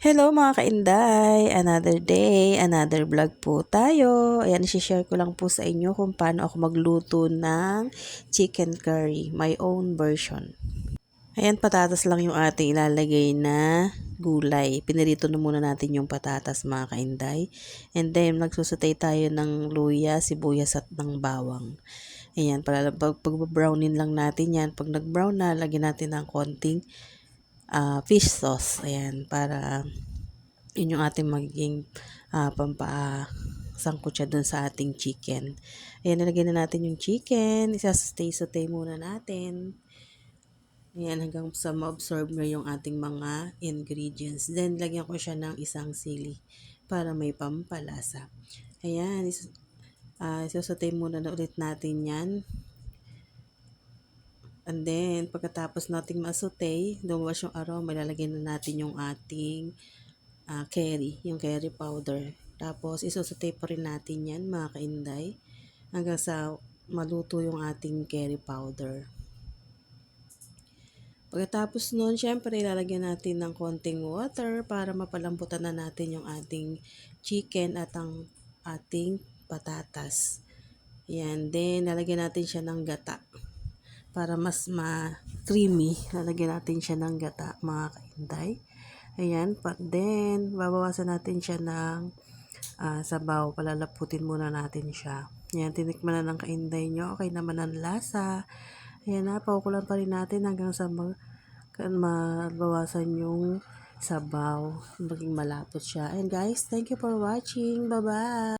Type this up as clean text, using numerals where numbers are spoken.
Hello mga kainday! Another day, another vlog po tayo. Ayan, isi-share ko lang po sa inyo kung paano ako magluto ng chicken curry, my own version. Ayan, patatas lang yung ating ilalagay na gulay. Pinirito na muna natin yung patatas mga kainday. And then, magsusutay tayo ng luya, sibuyas at ng bawang. Ayan, para pag-brownin lang natin yan. Pag nag-brown na, lagyan natin ng konting fish sauce. Ayan, para yun yung ating magiging pampasangkot siya dun sa ating chicken. Ayan, nilagyan na natin yung chicken. Isasutay-sutay muna natin. Ayan, hanggang sa ma-absorb na yung ating mga ingredients. Then, lagyan ko siya ng isang sili para may pampalasa. Ayan, isasutay muna na ulit natin yan. And then, pagkatapos nating masutay, lumabas yung aroma, ilalagay na natin yung ating yung curry powder. Tapos, isusutay pa rin natin yan, mga kainday, hanggang sa maluto yung ating curry powder. Pagkatapos nun, syempre, ilalagyan natin ng konting water para mapalambutan na natin yung ating chicken at ang ating patatas. Yan. Then, lalagyan natin siya ng gata. Para mas ma-creamy, lalagyan natin siya ng gata, mga kainday. Ayan, then, babawasan natin siya ng sabaw. Palalaputin muna natin siya. Ayan, tinikman na ng kainday nyo. Okay naman ang lasa. Ayan na, pakukulan pa rin natin hanggang sa mabawasan yung sabaw. Maging malapot siya. And guys, thank you for watching. Bye-bye!